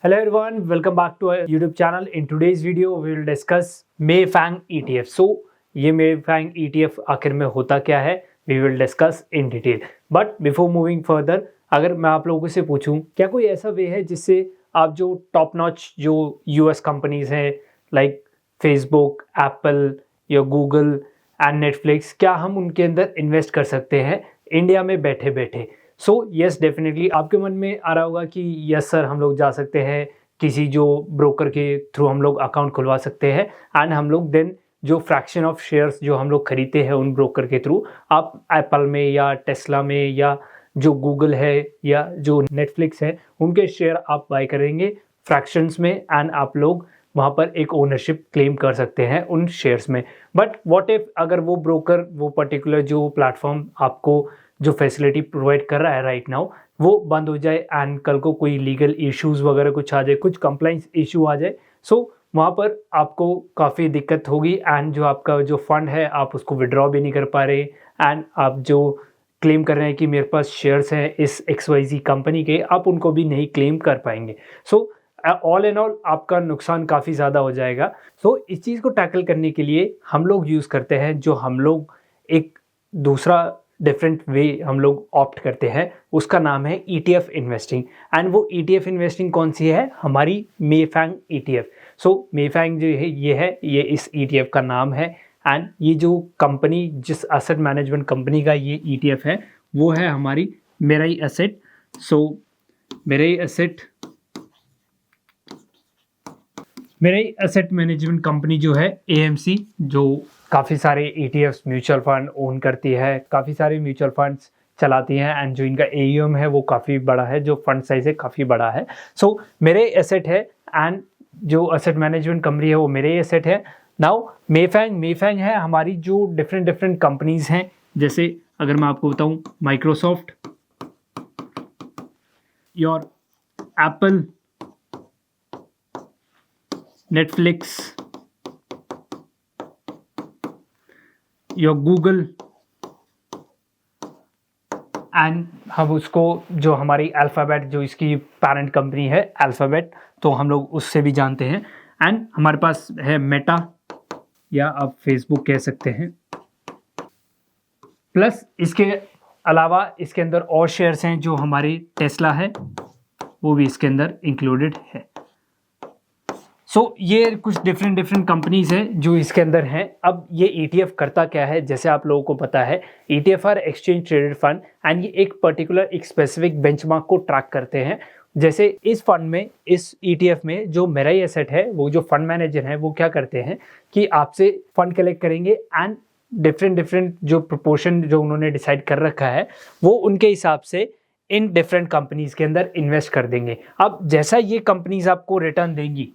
Hello everyone, welcome back to our YouTube channel. In today's video, we will discuss Mayfang ETF. So ये Mayfang ETF आखिर में होता क्या है, we will discuss in detail. But before moving further, अगर मैं आप लोगों से पूछूं, क्या कोई ऐसा वे है जिससे आप जो टॉप नॉच जो US कंपनीज हैं लाइक फेसबुक, एप्पल या गूगल एंड नेटफ्लिक्स, क्या हम उनके अंदर इन्वेस्ट कर सकते हैं इंडिया में बैठे बैठे? सो यस, डेफिनेटली आपके मन में आ रहा होगा कि यस सर, हम लोग जा सकते हैं किसी जो ब्रोकर के थ्रू हम लोग अकाउंट खुलवा सकते हैं एंड हम लोग देन जो फ्रैक्शन ऑफ शेयर्स जो हम लोग खरीदते हैं उन ब्रोकर के थ्रू, आप एप्पल में या टेस्ला में या जो गूगल है या जो नेटफ्लिक्स है उनके शेयर आप बाय करेंगे फ्रैक्शंस में एंड आप लोग वहाँ पर एक ओनरशिप क्लेम कर सकते हैं उन शेयर्स में. बट व्हाट इफ अगर वो ब्रोकर, वो पर्टिकुलर जो प्लेटफॉर्म आपको जो फैसिलिटी प्रोवाइड कर रहा है राइट नाउ, वो बंद हो जाए एंड कल को कोई लीगल इश्यूज वगैरह कुछ आ जाए, कुछ कंप्लाइंस इशू आ जाए, सो वहाँ पर आपको काफ़ी दिक्कत होगी एंड जो आपका जो फंड है आप उसको विड्रॉ भी नहीं कर पा रहे एंड आप जो क्लेम कर रहे हैं कि मेरे पास शेयर्स हैं इस XYZ कंपनी के, आप उनको भी नहीं क्लेम कर पाएंगे. सो ऑल एंड ऑल आपका नुकसान काफ़ी ज़्यादा हो जाएगा. सो इस चीज़ को टैकल करने के लिए हम लोग यूज़ करते हैं, जो हम लोग एक दूसरा डिफरेंट वे हम लोग ऑप्ट करते हैं, उसका नाम है ETF इन्वेस्टिंग. एंड वो ETF इन्वेस्टिंग कौन सी है? हमारी मेफैंग ETF. सो मेफैंग जो है ये इस ETF का नाम है एंड ये जो कंपनी, जिस एसेट मैनेजमेंट कंपनी का ये ETF है, वो है हमारी मेराई एसेट. सो मेराई एसेट मैनेजमेंट कंपनी जो है AMC, जो काफ़ी सारे ETFs म्यूचुअल फंड ओन करती है, काफ़ी सारे म्यूचुअल फंड्स चलाती हैं एंड जो इनका AUM है वो काफ़ी बड़ा है, जो फंड साइज है काफ़ी बड़ा है. सो मेरे एसेट है एंड जो एसेट मैनेजमेंट कंपनी है वो मेरे एसेट है. नाउ मेफैंग है हमारी जो डिफरेंट कंपनीज हैं. जैसे अगर मैं आपको बताऊं, Microsoft, your Apple, Netflix, your Google and हम उसको जो हमारी अल्फ़ाबेट, जो इसकी पेरेंट कंपनी है अल्फ़ाबेट, तो हम लोग उससे भी जानते हैं. एंड हमारे पास है मेटा, या आप फेसबुक कह सकते हैं. प्लस इसके अलावा इसके अंदर और शेयर्स हैं, जो हमारी टेस्ला है वो भी इसके अंदर इंक्लूडेड है. सो ये कुछ डिफरेंट कंपनीज हैं जो इसके अंदर हैं. अब ये ETF करता क्या है? जैसे आप लोगों को पता है, ETF are exchange traded fund and ये एक पर्टिकुलर एक स्पेसिफिक बेंचमार्क को ट्रैक करते हैं. जैसे इस फंड में, इस ETF में जो मेरा ही एसेट है, वो जो फंड मैनेजर है वो क्या करते हैं कि आपसे फंड कलेक्ट करेंगे एंड डिफरेंट जो प्रोपोर्शन जो उन्होंने डिसाइड कर रखा है वो उनके हिसाब से इन डिफरेंट कंपनीज के अंदर इन्वेस्ट कर देंगे. अब जैसा ये कंपनीज आपको रिटर्न देंगी,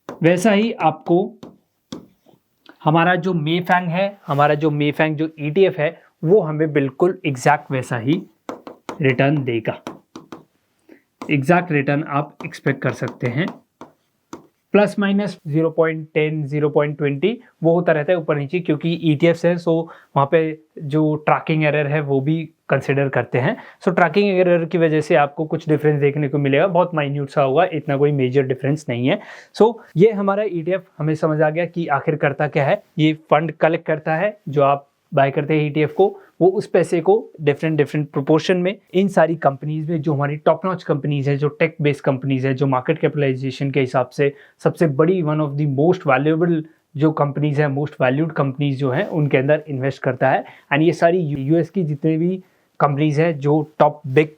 वैसा ही आपको हमारा जो मेफैंग है, हमारा जो मेफैंग जो ETF है, वो हमें बिल्कुल एग्जैक्ट वैसा ही रिटर्न देगा. एग्जैक्ट रिटर्न आप एक्सपेक्ट कर सकते हैं. प्लस माइनस 0.10, 0.20 वो होता रहता है ऊपर नीचे, क्योंकि ETFs है. सो वहाँ पे जो ट्रैकिंग एरर है वो भी कंसिडर करते हैं. सो ट्रैकिंग एरर की वजह से आपको कुछ डिफरेंस देखने को मिलेगा, बहुत माइन्यूट सा होगा, इतना कोई मेजर डिफरेंस नहीं है. सो ये हमारा ETF हमें समझ आ गया कि आखिर करता क्या है. ये फंड कलेक्ट करता है, जो आप बाय करते हैं ETF को, वो उस पैसे को डिफरेंट प्रोपोर्शन में इन सारी कंपनीज में, जो हमारी टॉप नॉच कंपनीज है, जो टेक बेस्ड कंपनीज है, जो मार्केट कैपिटलाइजेशन के हिसाब से सबसे बड़ी, one of the most valuable जो कंपनीज है, मोस्ट वैल्यूड कंपनीज जो हैं, उनके अंदर इन्वेस्ट करता है. एंड ये सारी US की जितने भी कंपनीज हैं, जो टॉप बिग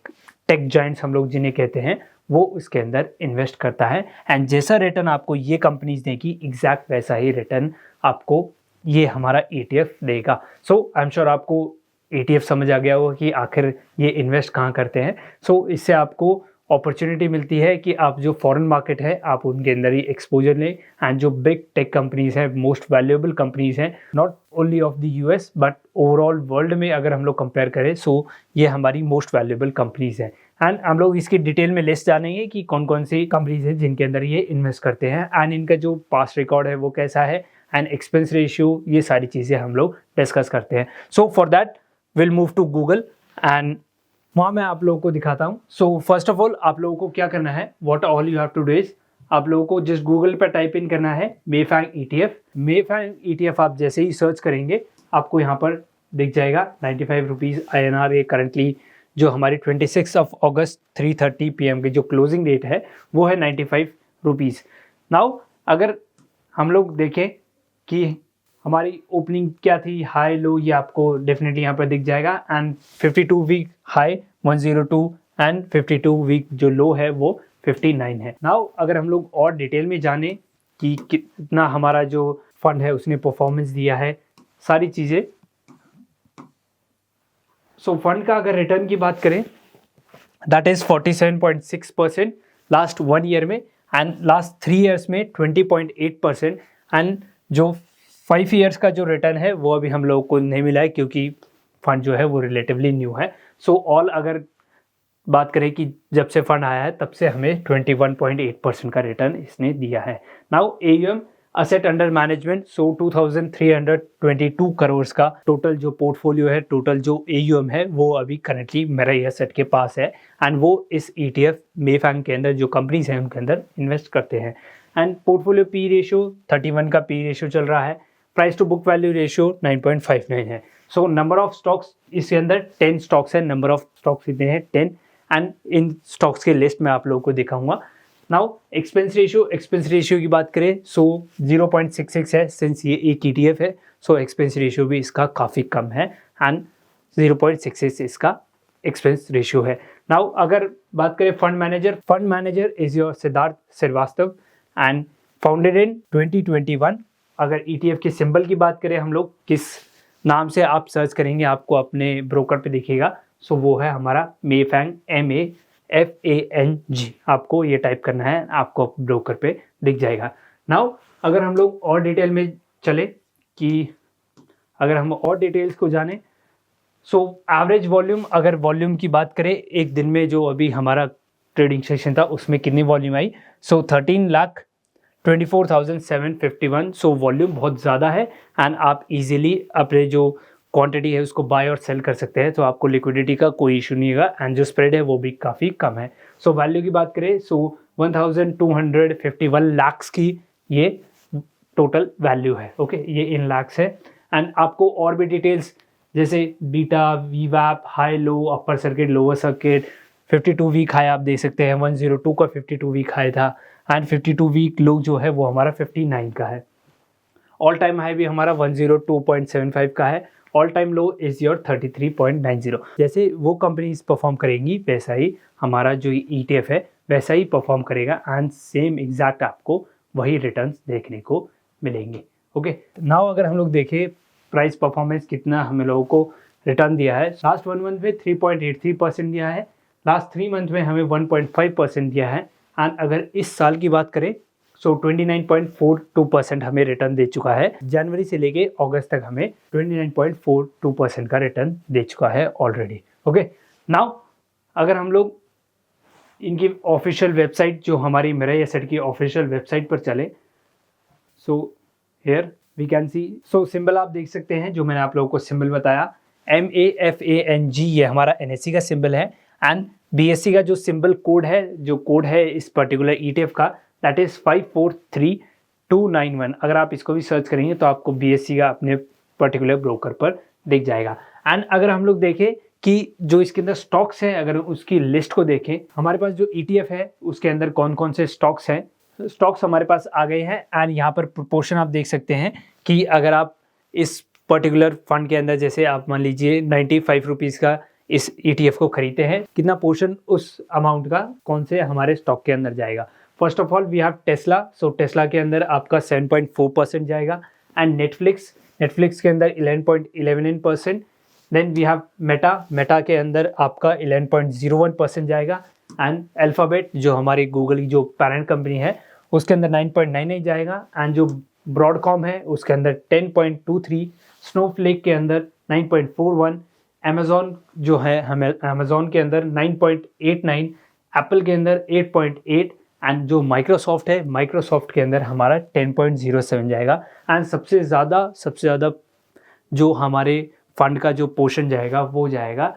टेक जायंट्स हम लोग जिन्हें कहते हैं, वो इसके अंदर इन्वेस्ट करता है. एंड जैसा रिटर्न आपको ये कंपनीज देगी, एग्जैक्ट वैसा ही रिटर्न आपको ये हमारा ETF देगा. सो आई एम श्योर आपको ETF समझ आ गया होगा कि आखिर ये इन्वेस्ट कहाँ करते हैं. सो इससे आपको अपॉर्चुनिटी मिलती है कि आप जो फॉरेन मार्केट है आप उनके अंदर ही एक्सपोजर लें एंड जो बिग टेक कंपनीज हैं, मोस्ट वैल्यूएबल कंपनीज हैं, not only of the US but overall world में अगर हम लोग कंपेयर करें, सो ये हमारी मोस्ट वैल्यूएबल कंपनीज हैं. एंड हम लोग इसकी डिटेल में लिस्ट जानेंगे कि कौन कौन सी कंपनीज हैं जिनके अंदर ये इन्वेस्ट करते हैं एंड इनका जो पास्ट रिकॉर्ड है वो कैसा है एंड एक्सपेंस रेशियो, ये सारी चीज़ें हम लोग डिस्कस करते हैं. So for that will move to Google and वहाँ मैं आप लोगों को दिखाता हूँ। सो फर्स्ट ऑफ ऑल आप लोगों को क्या करना है, what all you have to do is, आप लोगों को जस्ट गूगल पर टाइप इन करना है मेफैंग ETF। मेफैंग ETF आप जैसे ही सर्च करेंगे आपको यहाँ पर दिख जाएगा 95 रुपीज़ INR। ये करंटली जो हमारी 26 अगस्त 3:30 PM की जो क्लोजिंग डेट है वो है 95 रुपीज़। नाउ अगर हम लोग देखें कि हमारी ओपनिंग क्या थी, हाई लो, ये आपको डेफिनेटली यहाँ पर दिख जाएगा। And 52 week high 102 and 52 week जो लो है वो 59 है। नाउ अगर हम लोग और डिटेल में जाने कि कितना हमारा जो फंड है उसने परफॉर्मेंस दिया है, सारी चीज़ें। सो फंड का अगर रिटर्न की बात करें दैट इज 47.6% लास्ट 1 ईयर में, एंड लास्ट 3 ईयर्स में 20.8%। एंड जो 5 ईयर्स का जो रिटर्न है वो अभी हम लोगों को नहीं मिला है क्योंकि फंड जो है वो रिलेटिवली न्यू है। सो ऑल अगर बात करें कि जब से फंड आया है तब से हमें 21.8% का रिटर्न इसने दिया है। Now AUM asset under management, so 2322 crore का टोटल जो पोर्टफोलियो है, टोटल जो AUM है वो अभी करंटली मिराई एसेट के पास है। एंड वो इस ETF मेफैंग के अंदर जो कंपनीज हैं उनके अंदर इन्वेस्ट करते हैं। एंड पोर्टफोलियो P रेशियो 31 का P रेशियो चल रहा है। Price to book value ratio 9.59 है। सो नंबर ऑफ स्टॉक्स इसके अंदर 10 स्टॉक्स है, नंबर ऑफ स्टॉक्स इतने हैं 10। एंड इन स्टॉक्स के लिस्ट में आप लोगों को दिखाऊंगा। नाउ एक्सपेंस रेशियो की बात करें सो 0.66 है, सिंस ये एक ETF है सो एक्सपेंस रेशियो भी इसका काफ़ी कम है एंड 0.66 इसका एक्सपेंस रेशियो है। नाउ अगर बात करें fund manager is your Siddharth Shrivastava and founded in 2021। अगर ETF के सिंबल की बात करें हम लोग किस नाम से आप सर्च करेंगे आपको अपने ब्रोकर पे दिखेगा, सो वो है हमारा मेफैंग MAFANG। आपको ये टाइप करना है, आपको ब्रोकर पे दिख जाएगा। नाउ अगर हम लोग और डिटेल में चले कि अगर हम और डिटेल्स को जाने, सो एवरेज वॉल्यूम, अगर वॉल्यूम की बात करें एक दिन में जो अभी हमारा ट्रेडिंग सेशन था उसमें कितनी वॉल्यूम आई, सो 13,24,751। सो वॉल्यूम बहुत ज़्यादा है एंड आप इजीली अपने जो क्वांटिटी है उसको बाय और सेल कर सकते हैं, तो आपको लिक्विडिटी का कोई इशू नहीं होगा। एंड जो स्प्रेड है वो भी काफ़ी कम है। सो वैल्यू की बात करें सो 1251 लाख्स की ये टोटल वैल्यू है। ओके, ये इन लाख्स है। एंड आपको और भी डिटेल्स जैसे beta, VWAP, high low, upper circuit, lower circuit, 52 week high आप देख सकते हैं, 102 का 52 वीक हाई था एंड 52 वीक लो जो है वो हमारा 59 का है। ऑल टाइम हाई भी हमारा 102.75 का है। All time low is your 33.90। जैसे वो कंपनीज परफॉर्म करेंगी वैसा ही हमारा जो ETF है वैसा ही परफॉर्म करेगा एंड सेम एग्जैक्ट आपको वही रिटर्न्स देखने को मिलेंगे। ओके, नाउ अगर हम लोग देखें प्राइस परफॉर्मेंस कितना हम लोगों को रिटर्न दिया है, लास्ट 1 मंथ में 3.83% दिया है, लास्ट 3 मंथ में हमें 1.5% दिया है। एंड अगर इस साल की बात करें सो 29.42% हमें रिटर्न दे चुका है। जनवरी से लेके अगस्त तक हमें 29.42% का रिटर्न दे चुका है ऑलरेडी। ओके, नाउ अगर हम लोग इनकी ऑफिशियल वेबसाइट जो हमारी मिराई एसेट की ऑफिशियल वेबसाइट पर चले, so here we can see, so symbol आप देख सकते हैं जो मैंने आप लोगों को सिंबल बताया MAFANG, ये हमारा NSE का सिंबल है। एंड BSE का जो सिंबल कोड है, जो कोड है इस पर्टिकुलर ETF का, दैट इज 543291। अगर आप इसको भी सर्च करेंगे तो आपको BSE का अपने पर्टिकुलर ब्रोकर पर दिख जाएगा। एंड अगर हम लोग देखें कि जो इसके अंदर स्टॉक्स हैं, अगर उसकी लिस्ट को देखें, हमारे पास जो ETF है उसके अंदर कौन कौन से स्टॉक्स हैं, स्टॉक्स हमारे पास आ गए हैं। एंड यहाँ पर प्रोपोर्शन आप देख सकते हैं कि अगर आप इस पर्टिकुलर फंड के अंदर जैसे आप मान लीजिए 95 रुपीज़ का इस ETF को खरीदते हैं, कितना पोर्शन उस अमाउंट का कौन से हमारे स्टॉक के अंदर जाएगा। First of all we have Tesla, so Tesla के अंदर आपका 7.4% जाएगा। एंड नेटफ्लिक्स के अंदर 11.11%। देन वी हैव मेटा के अंदर आपका 11.01% जाएगा। एंड अल्फाबेट जो हमारी गूगल की जो पेरेंट कंपनी है उसके अंदर 9.98 जाएगा। एंड जो ब्रॉडकॉम है उसके अंदर 10.23, स्नोफ्लेक के अंदर 9.41, अमेजोन जो है हमें अमेजोन के अंदर 9.89, एप्पल के अंदर 8.8 एंड जो माइक्रोसॉफ्ट है माइक्रोसॉफ्ट के अंदर हमारा 10.07 जाएगा। एंड सबसे ज़्यादा जो हमारे फंड का जो पोर्शन जाएगा वो जाएगा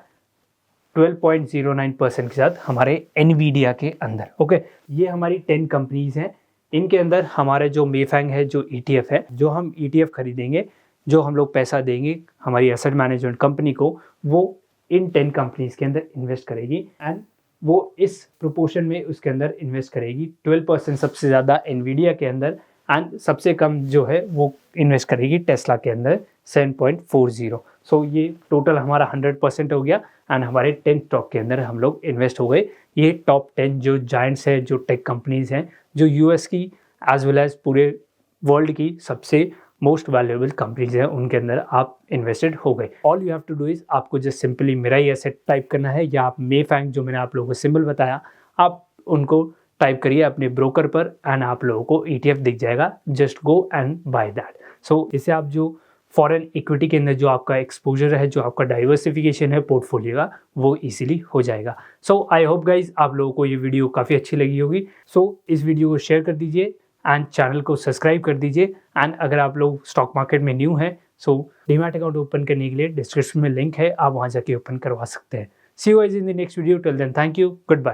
12.09% के साथ हमारे एनवीडिया के अंदर। ओके, ये हमारी 10 कंपनीज हैं। इनके अंदर हमारे जो मेफैंग है, जो ETF है, जो हम ETF खरीदेंगे, जो हम लोग पैसा देंगे हमारी एसेट मैनेजमेंट कंपनी को, वो इन 10 कंपनीज के अंदर इन्वेस्ट करेगी एंड वो इस प्रोपोर्शन में उसके अंदर इन्वेस्ट करेगी। 12% सबसे ज़्यादा एनवीडिया के अंदर एंड सबसे कम जो है वो इन्वेस्ट करेगी टेस्ला के अंदर 7.40। सो ये टोटल हमारा 100% हो गया एंड हमारे 10 स्टॉक के अंदर हम लोग इन्वेस्ट हो गए। ये टॉप 10 जो जायंट्स हैं, जो टेक कंपनीज हैं, जो US की एज वेल एज पूरे वर्ल्ड की सबसे मोस्ट वैल्यूएबल कंपनीज हैं, उनके अंदर आप इन्वेस्टेड हो गए। All you have to do is आपको just simply Mirae asset type करना है, या आप मेफैंग जो मैंने आप लोगों को सिंबल बताया, आप उनको टाइप करिए अपने ब्रोकर पर एंड आप लोगों को ETF दिख जाएगा। Just go and buy that. So इससे आप जो फॉरेन इक्विटी के अंदर जो आपका एक्सपोजर है, जो आपका डाइवर्सिफिकेशन है पोर्टफोलियो का, वो इजीली हो जाएगा। सो आई होप गाइज आप लोगों को ये वीडियो काफ़ी अच्छी लगी होगी। सो इस वीडियो को शेयर कर दीजिए एंड चैनल को सब्सक्राइब कर दीजिए। एंड अगर आप लोग स्टॉक मार्केट में न्यू हैं, सो डीमैट अकाउंट ओपन करने के लिए डिस्क्रिप्शन में लिंक है, आप वहाँ जाके ओपन करवा सकते हैं। See you guys in the next video. Till then thank you, good bye.